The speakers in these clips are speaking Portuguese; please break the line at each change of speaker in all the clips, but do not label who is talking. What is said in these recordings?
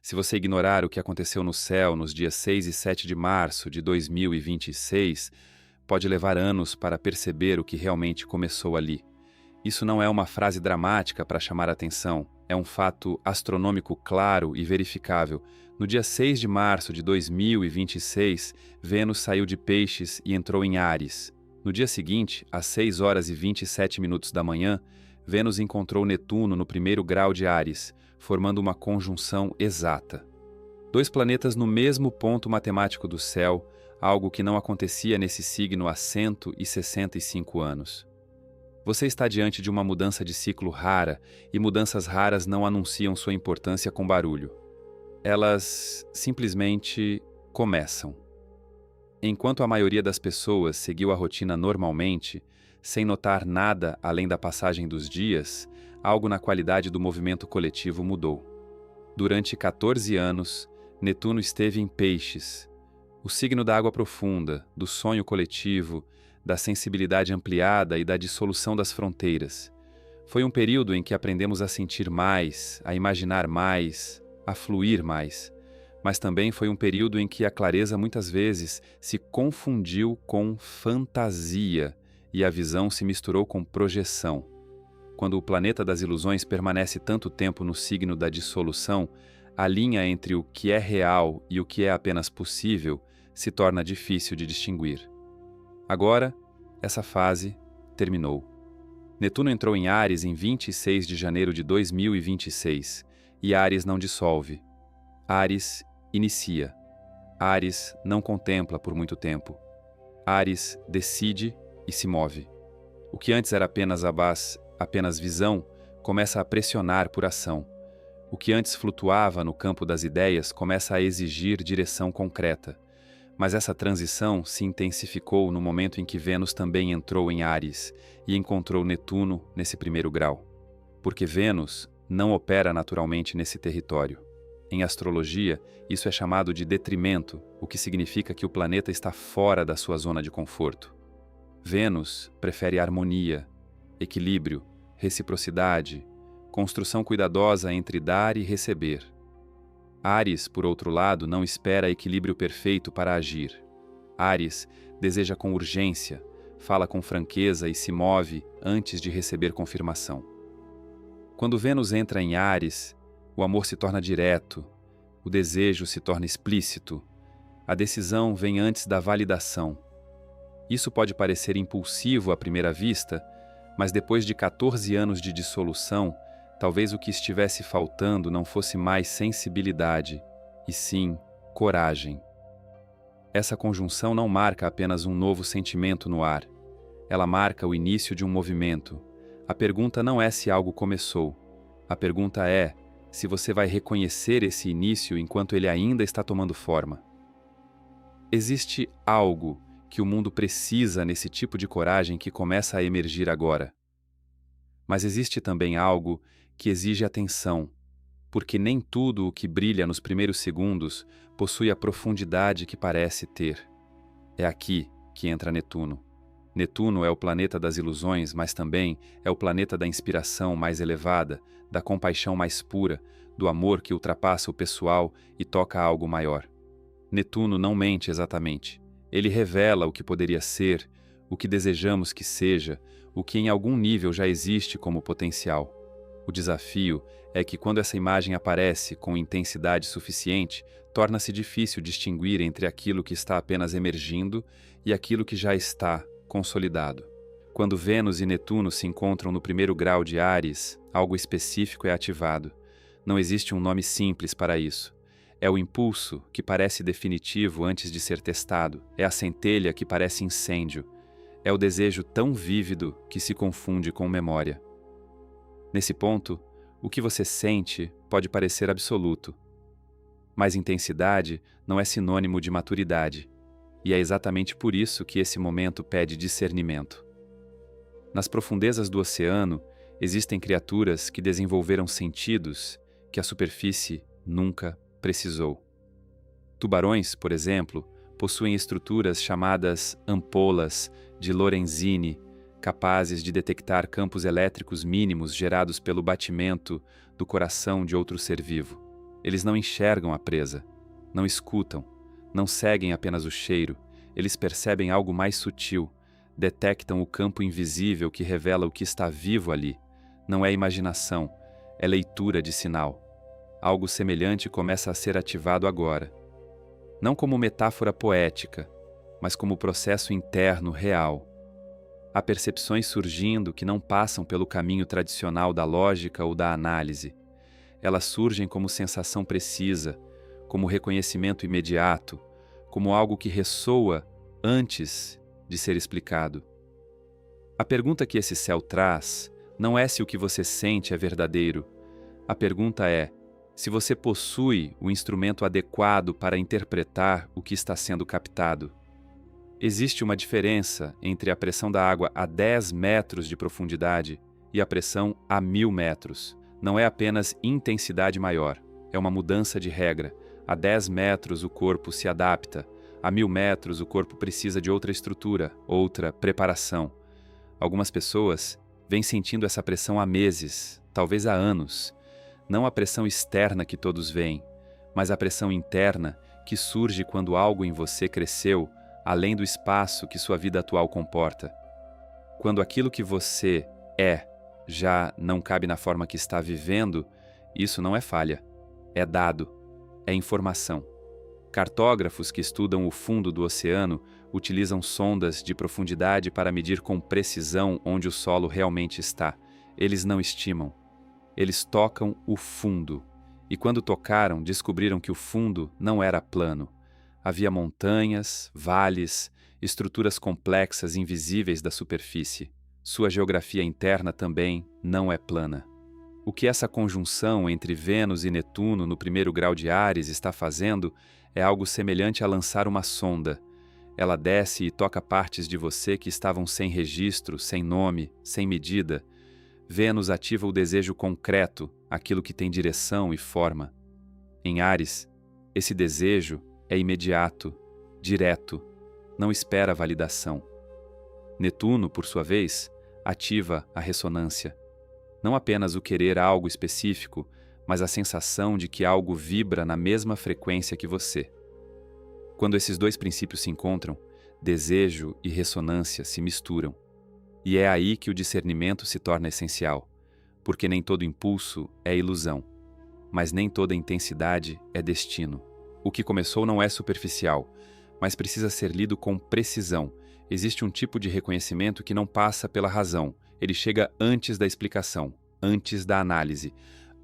Se você ignorar o que aconteceu no céu nos dias 6 e 7 de março de 2026, pode levar anos para perceber o que realmente começou ali. Isso não é uma frase dramática para chamar a atenção, é um fato astronômico claro e verificável. No dia 6 de março de 2026, Vênus saiu de Peixes e entrou em Áries. No dia seguinte, às 6 horas e 27 minutos da manhã, Vênus encontrou Netuno no primeiro grau de Áries, formando uma conjunção exata. Dois planetas no mesmo ponto matemático do céu, algo que não acontecia nesse signo há 165 anos. Você está diante de uma mudança de ciclo rara, e mudanças raras não anunciam sua importância com barulho. Elas simplesmente começam. Enquanto a maioria das pessoas seguiu a rotina normalmente, sem notar nada além da passagem dos dias, algo na qualidade do movimento coletivo mudou. Durante 14 anos, Netuno esteve em Peixes, o signo da água profunda, do sonho coletivo, da sensibilidade ampliada e da dissolução das fronteiras. Foi um período em que aprendemos a sentir mais, a imaginar mais, a fluir mais. Mas também foi um período em que a clareza muitas vezes se confundiu com fantasia e a visão se misturou com projeção. Quando o planeta das ilusões permanece tanto tempo no signo da dissolução, a linha entre o que é real e o que é apenas possível se torna difícil de distinguir. Agora, essa fase terminou. Netuno entrou em Áries em 26 de janeiro de 2026, e Áries não dissolve. Áries inicia. Áries não contempla por muito tempo. Áries decide e se move. O que antes era apenas visão, começa a pressionar por ação. O que antes flutuava no campo das ideias começa a exigir direção concreta. Mas essa transição se intensificou no momento em que Vênus também entrou em Áries e encontrou Netuno nesse primeiro grau. Porque Vênus não opera naturalmente nesse território. Em astrologia, isso é chamado de detrimento, o que significa que o planeta está fora da sua zona de conforto. Vênus prefere harmonia, equilíbrio, reciprocidade, construção cuidadosa entre dar e receber. Áries, por outro lado, não espera equilíbrio perfeito para agir. Áries deseja com urgência, fala com franqueza e se move antes de receber confirmação. Quando Vênus entra em Áries, o amor se torna direto, o desejo se torna explícito, a decisão vem antes da validação. Isso pode parecer impulsivo à primeira vista, mas depois de 14 anos de dissolução, talvez o que estivesse faltando não fosse mais sensibilidade, e sim coragem. Essa conjunção não marca apenas um novo sentimento no ar. Ela marca o início de um movimento. A pergunta não é se algo começou. A pergunta é se você vai reconhecer esse início enquanto ele ainda está tomando forma. Existe algo que o mundo precisa nesse tipo de coragem que começa a emergir agora. Mas existe também algo que exige atenção, porque nem tudo o que brilha nos primeiros segundos possui a profundidade que parece ter. É aqui que entra Netuno. Netuno é o planeta das ilusões, mas também é o planeta da inspiração mais elevada, da compaixão mais pura, do amor que ultrapassa o pessoal e toca algo maior. Netuno não mente exatamente. Ele revela o que poderia ser, o que desejamos que seja, o que em algum nível já existe como potencial. O desafio é que quando essa imagem aparece com intensidade suficiente, torna-se difícil distinguir entre aquilo que está apenas emergindo e aquilo que já está consolidado. Quando Vênus e Netuno se encontram no primeiro grau de Áries, algo específico é ativado. Não existe um nome simples para isso. É o impulso que parece definitivo antes de ser testado. É a centelha que parece incêndio. É o desejo tão vívido que se confunde com memória. Nesse ponto, o que você sente pode parecer absoluto. Mas intensidade não é sinônimo de maturidade. E é exatamente por isso que esse momento pede discernimento. Nas profundezas do oceano, existem criaturas que desenvolveram sentidos que a superfície nunca precisou. Tubarões, por exemplo, possuem estruturas chamadas ampolas de Lorenzini, capazes de detectar campos elétricos mínimos gerados pelo batimento do coração de outro ser vivo. Eles não enxergam a presa, não escutam, não seguem apenas o cheiro, eles percebem algo mais sutil, detectam o campo invisível que revela o que está vivo ali. Não é imaginação, é leitura de sinal. Algo semelhante começa a ser ativado agora. Não como metáfora poética, mas como processo interno real. Há percepções surgindo que não passam pelo caminho tradicional da lógica ou da análise. Elas surgem como sensação precisa, como reconhecimento imediato, como algo que ressoa antes de ser explicado. A pergunta que esse céu traz não é se o que você sente é verdadeiro. A pergunta é se você possui o instrumento adequado para interpretar o que está sendo captado. Existe uma diferença entre a pressão da água a 10 metros de profundidade e a pressão a 1000 metros. Não é apenas intensidade maior, é uma mudança de regra. A 10 metros o corpo se adapta, a 1000 metros o corpo precisa de outra estrutura, outra preparação. Algumas pessoas vêm sentindo essa pressão há meses, talvez há anos. Não a pressão externa que todos veem, mas a pressão interna que surge quando algo em você cresceu além do espaço que sua vida atual comporta. Quando aquilo que você é já não cabe na forma que está vivendo, isso não é falha, é dado, é informação. Cartógrafos que estudam o fundo do oceano utilizam sondas de profundidade para medir com precisão onde o solo realmente está. Eles não estimam. Eles tocam o fundo. E quando tocaram, descobriram que o fundo não era plano. Havia montanhas, vales, estruturas complexas invisíveis da superfície. Sua geografia interna também não é plana. O que essa conjunção entre Vênus e Netuno no primeiro grau de Áries está fazendo é algo semelhante a lançar uma sonda. Ela desce e toca partes de você que estavam sem registro, sem nome, sem medida. Vênus ativa o desejo concreto, aquilo que tem direção e forma. Em Áries, esse desejo é imediato, direto, não espera validação. Netuno, por sua vez, ativa a ressonância. Não apenas o querer algo específico, mas a sensação de que algo vibra na mesma frequência que você. Quando esses dois princípios se encontram, desejo e ressonância se misturam. E é aí que o discernimento se torna essencial, porque nem todo impulso é ilusão, mas nem toda intensidade é destino. O que começou não é superficial, mas precisa ser lido com precisão. Existe um tipo de reconhecimento que não passa pela razão. Ele chega antes da explicação, antes da análise,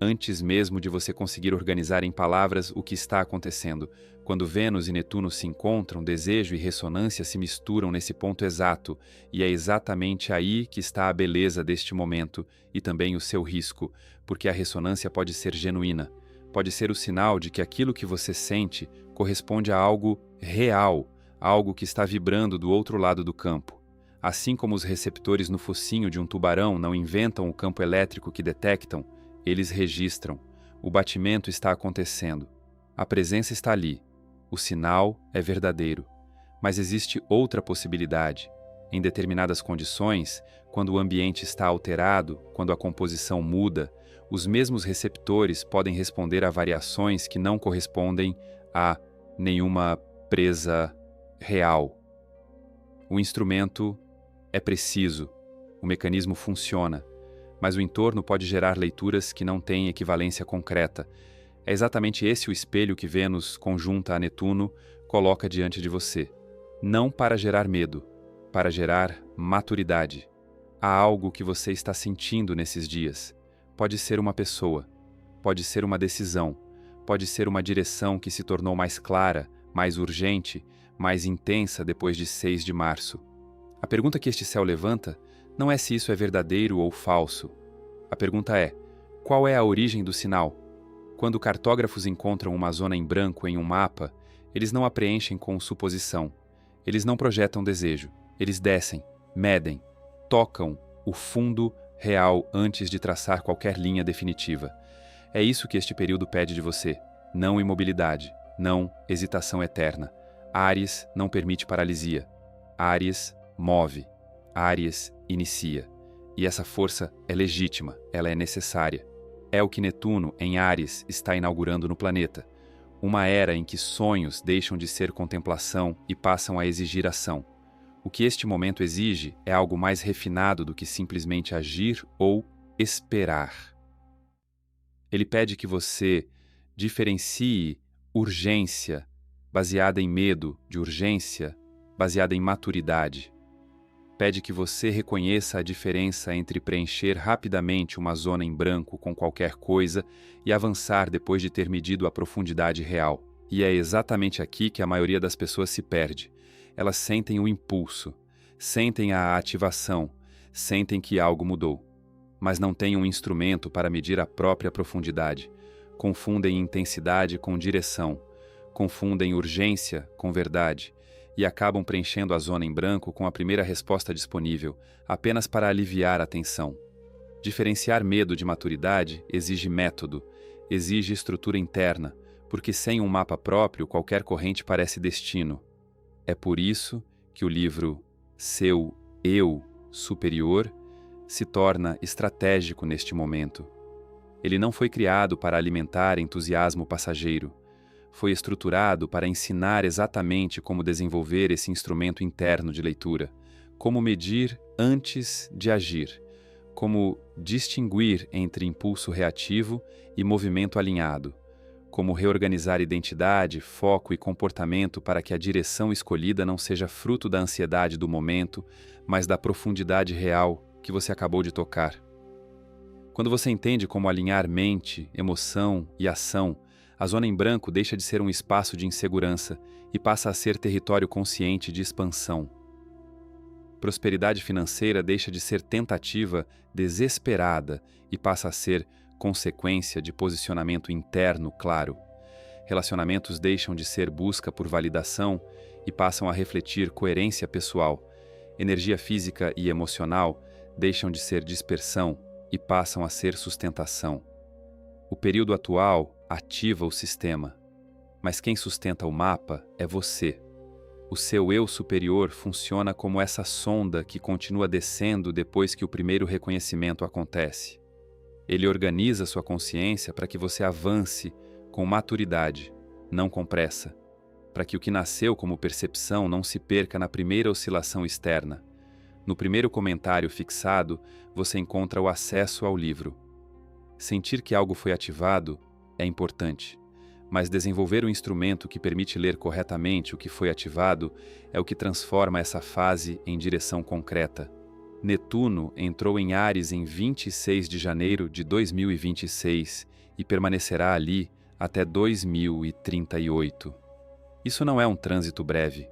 antes mesmo de você conseguir organizar em palavras o que está acontecendo. Quando Vênus e Netuno se encontram, desejo e ressonância se misturam nesse ponto exato, e é exatamente aí que está a beleza deste momento e também o seu risco, porque a ressonância pode ser genuína. Pode ser o sinal de que aquilo que você sente corresponde a algo real, algo que está vibrando do outro lado do campo. Assim como os receptores no focinho de um tubarão não inventam o campo elétrico que detectam, eles registram. O batimento está acontecendo. A presença está ali. O sinal é verdadeiro. Mas existe outra possibilidade. Em determinadas condições, quando o ambiente está alterado, quando a composição muda, os mesmos receptores podem responder a variações que não correspondem a nenhuma presa real. O instrumento é preciso, o mecanismo funciona, mas o entorno pode gerar leituras que não têm equivalência concreta. É exatamente esse o espelho que Vênus, conjunta a Netuno, coloca diante de você. Não para gerar medo, para gerar maturidade. Há algo que você está sentindo nesses dias. Pode ser uma pessoa, pode ser uma decisão, pode ser uma direção que se tornou mais clara, mais urgente, mais intensa depois de 6 de março. A pergunta que este céu levanta não é se isso é verdadeiro ou falso. A pergunta é: qual é a origem do sinal? Quando cartógrafos encontram uma zona em branco em um mapa, eles não a preenchem com suposição. Eles não projetam desejo. Eles descem, medem, tocam o fundo real antes de traçar qualquer linha definitiva. É isso que este período pede de você. Não imobilidade, não hesitação eterna. Áries não permite paralisia. Áries move. Áries inicia. E essa força é legítima, ela é necessária. é o que Netuno, em Áries, está inaugurando no planeta. Uma era em que sonhos deixam de ser contemplação e passam a exigir ação. O que este momento exige é algo mais refinado do que simplesmente agir ou esperar. Ele pede que você diferencie urgência, baseada em medo, de urgência, baseada em maturidade. Pede que você reconheça a diferença entre preencher rapidamente uma zona em branco com qualquer coisa e avançar depois de ter medido a profundidade real. E é exatamente aqui que a maioria das pessoas se perde. Elas sentem o impulso, sentem a ativação, sentem que algo mudou, mas não têm um instrumento para medir a própria profundidade. Confundem intensidade com direção, confundem urgência com verdade, e acabam preenchendo a zona em branco com a primeira resposta disponível, apenas para aliviar a tensão. Diferenciar medo de maturidade exige método, exige estrutura interna, porque sem um mapa próprio qualquer corrente parece destino. É por isso que o livro Seu Eu Superior se torna estratégico neste momento. Ele não foi criado para alimentar entusiasmo passageiro. Foi estruturado para ensinar exatamente como desenvolver esse instrumento interno de leitura, como medir antes de agir, como distinguir entre impulso reativo e movimento alinhado, como reorganizar identidade, foco e comportamento para que a direção escolhida não seja fruto da ansiedade do momento, mas da profundidade real que você acabou de tocar. Quando você entende como alinhar mente, emoção e ação, a zona em branco deixa de ser um espaço de insegurança e passa a ser território consciente de expansão. Prosperidade financeira deixa de ser tentativa desesperada e passa a ser consequência de posicionamento interno claro. Relacionamentos deixam de ser busca por validação e passam a refletir coerência pessoal. Energia física e emocional deixam de ser dispersão e passam a ser sustentação. O período atual ativa o sistema, mas quem sustenta o mapa é você. O seu eu superior funciona como essa sonda que continua descendo depois que o primeiro reconhecimento acontece. Ele organiza sua consciência para que você avance com maturidade, não com pressa, para que o que nasceu como percepção não se perca na primeira oscilação externa. No primeiro comentário fixado, você encontra o acesso ao livro. Sentir que algo foi ativado é importante, mas desenvolver o instrumento que permite ler corretamente o que foi ativado é o que transforma essa fase em direção concreta. Netuno entrou em Áries em 26 de janeiro de 2026 e permanecerá ali até 2038. Isso não é um trânsito breve.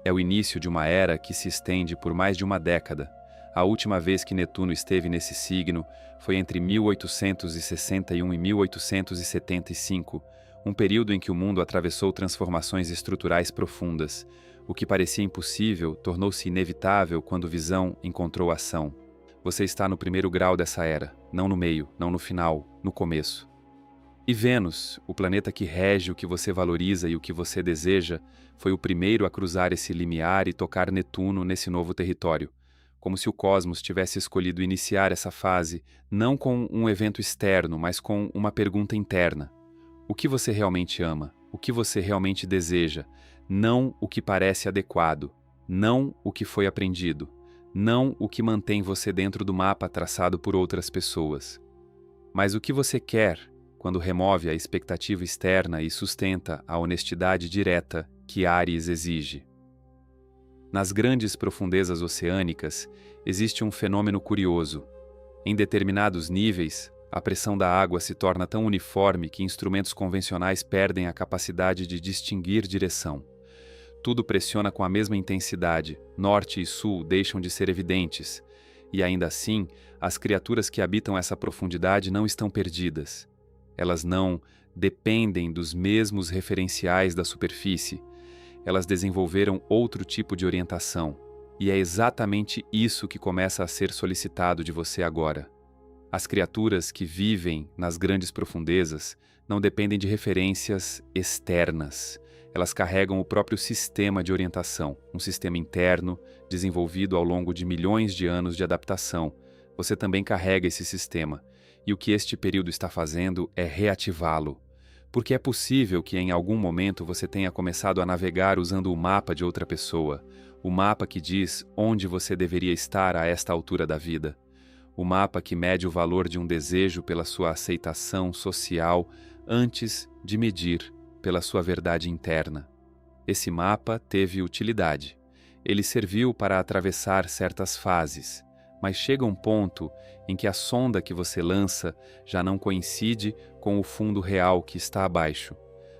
É o início de uma era que se estende por mais de uma década. A última vez que Netuno esteve nesse signo foi entre 1861 e 1875, um período em que o mundo atravessou transformações estruturais profundas. O que parecia impossível tornou-se inevitável quando visão encontrou ação. Você está no primeiro grau dessa era, não no meio, não no final, no começo. E Vênus, o planeta que rege o que você valoriza e o que você deseja, foi o primeiro a cruzar esse limiar e tocar Netuno nesse novo território. Como se o cosmos tivesse escolhido iniciar essa fase não com um evento externo, mas com uma pergunta interna. O que você realmente ama? O que você realmente deseja? Não o que parece adequado, não o que foi aprendido, não o que mantém você dentro do mapa traçado por outras pessoas. Mas o que você quer quando remove a expectativa externa e sustenta a honestidade direta que Áries exige. Nas grandes profundezas oceânicas, existe um fenômeno curioso. Em determinados níveis, a pressão da água se torna tão uniforme que instrumentos convencionais perdem a capacidade de distinguir direção. Tudo pressiona com a mesma intensidade, norte e sul deixam de ser evidentes, e ainda assim, as criaturas que habitam essa profundidade não estão perdidas. Elas não dependem dos mesmos referenciais da superfície. Elas desenvolveram outro tipo de orientação, e é exatamente isso que começa a ser solicitado de você agora. As criaturas que vivem nas grandes profundezas não dependem de referências externas. Elas carregam o próprio sistema de orientação, um sistema interno desenvolvido ao longo de milhões de anos de adaptação. Você também carrega esse sistema, E o que este período está fazendo é reativá-lo, porque é possível que em algum momento você tenha começado a navegar usando o mapa de outra pessoa, o mapa que diz onde você deveria estar a esta altura da vida, o mapa que mede o valor de um desejo pela sua aceitação social antes de medir pela sua verdade interna. Esse mapa teve utilidade. Ele serviu para atravessar certas fases, mas chega um ponto em que a sonda que você lança já não coincide com o fundo real que está abaixo.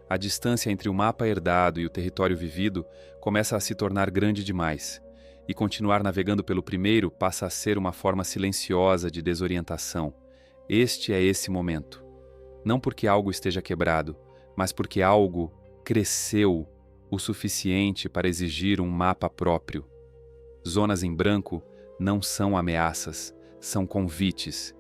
A distância entre o mapa herdado e o território vivido começa a se tornar grande demais, e continuar navegando pelo primeiro passa a ser uma forma silenciosa de desorientação. Este é esse momento. Não porque algo esteja quebrado, mas porque algo cresceu o suficiente para exigir um mapa próprio. Zonas em branco não são ameaças, são convites.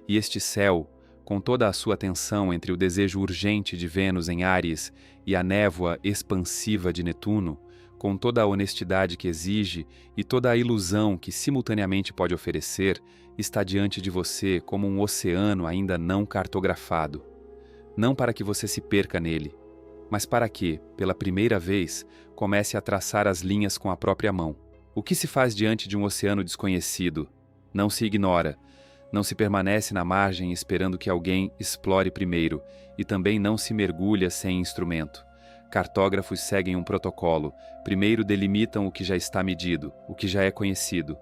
E este céu, com toda a sua tensão entre o desejo urgente de Vênus em Áries e a névoa expansiva de Netuno, com toda a honestidade que exige e toda a ilusão que simultaneamente pode oferecer, está diante de você como um oceano ainda não cartografado. Não para que você se perca nele, mas para que, pela primeira vez, comece a traçar as linhas com a própria mão. O que se faz diante de um oceano desconhecido? Não se ignora, não se permanece na margem esperando que alguém explore primeiro, e também não se mergulha sem instrumento. Cartógrafos seguem um protocolo. Primeiro delimitam o que já está medido, o que já é conhecido,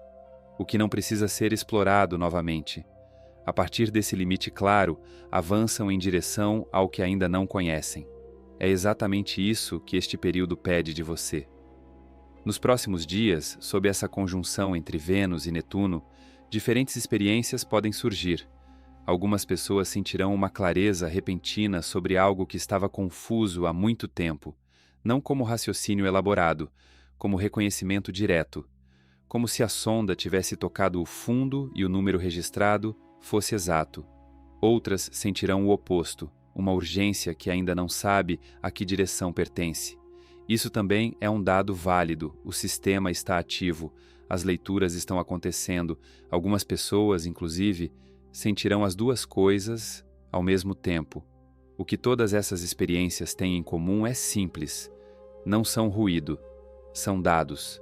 o que não precisa ser explorado novamente. A partir desse limite claro, avançam em direção ao que ainda não conhecem. É exatamente isso que este período pede de você. Nos próximos dias, sob essa conjunção entre Vênus e Netuno, diferentes experiências podem surgir. Algumas pessoas sentirão uma clareza repentina sobre algo que estava confuso há muito tempo, não como raciocínio elaborado, como reconhecimento direto, como se a sonda tivesse tocado o fundo e o número registrado fosse exato. Outras sentirão o oposto, uma urgência que ainda não sabe a que direção pertence. Isso também é um dado válido, o sistema está ativo, as leituras estão acontecendo, algumas pessoas, inclusive, sentirão as duas coisas ao mesmo tempo. O que todas essas experiências têm em comum é simples. Não são ruído, são dados.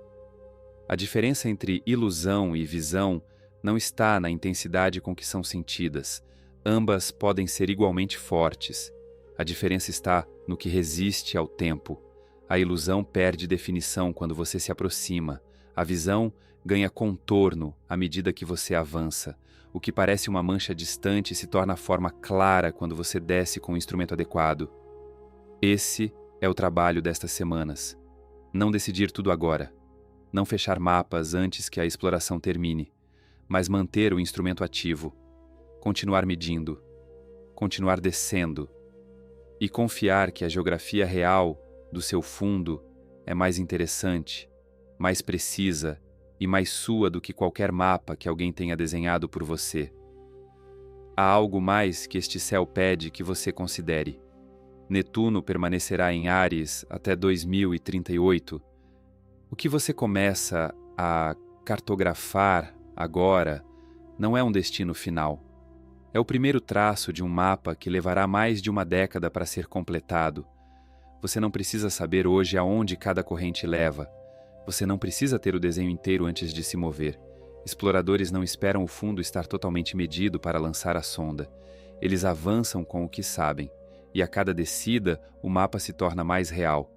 A diferença entre ilusão e visão não está na intensidade com que são sentidas. Ambas podem ser igualmente fortes. A diferença está no que resiste ao tempo. A ilusão perde definição quando você se aproxima. A visão ganha contorno à medida que você avança. O que parece uma mancha distante se torna forma clara quando você desce com o instrumento adequado. Esse é o trabalho destas semanas. Não decidir tudo agora. Não fechar mapas antes que a exploração termine, mas manter o instrumento ativo. Continuar medindo. Continuar descendo. E confiar que a geografia real do seu fundo é mais interessante, mais precisa e mais sua do que qualquer mapa que alguém tenha desenhado por você. Há algo mais que este céu pede que você considere. Netuno permanecerá em Áries até 2038. O que você começa a cartografar agora não é um destino final. É o primeiro traço de um mapa que levará mais de uma década para ser completado. Você não precisa saber hoje aonde cada corrente leva. Você não precisa ter o desenho inteiro antes de se mover. Exploradores não esperam o fundo estar totalmente medido para lançar a sonda. Eles avançam com o que sabem, e a cada descida o mapa se torna mais real.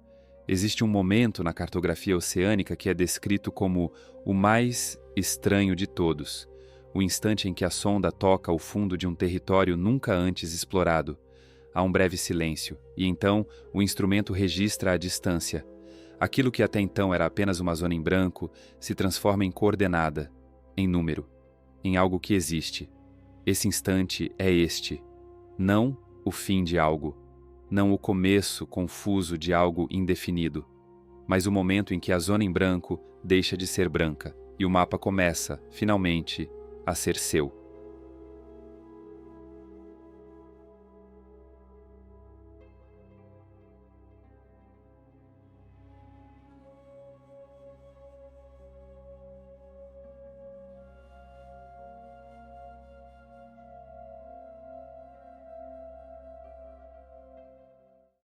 Existe um momento na cartografia oceânica que é descrito como o mais estranho de todos. O instante em que a sonda toca o fundo de um território nunca antes explorado. Há um breve silêncio, e então o instrumento registra a distância. Aquilo que até então era apenas uma zona em branco se transforma em coordenada, em número, em algo que existe. Esse instante é este. Não o fim de algo, não o começo confuso de algo indefinido, mas o momento em que a zona em branco deixa de ser branca e o mapa começa, finalmente, a ser seu.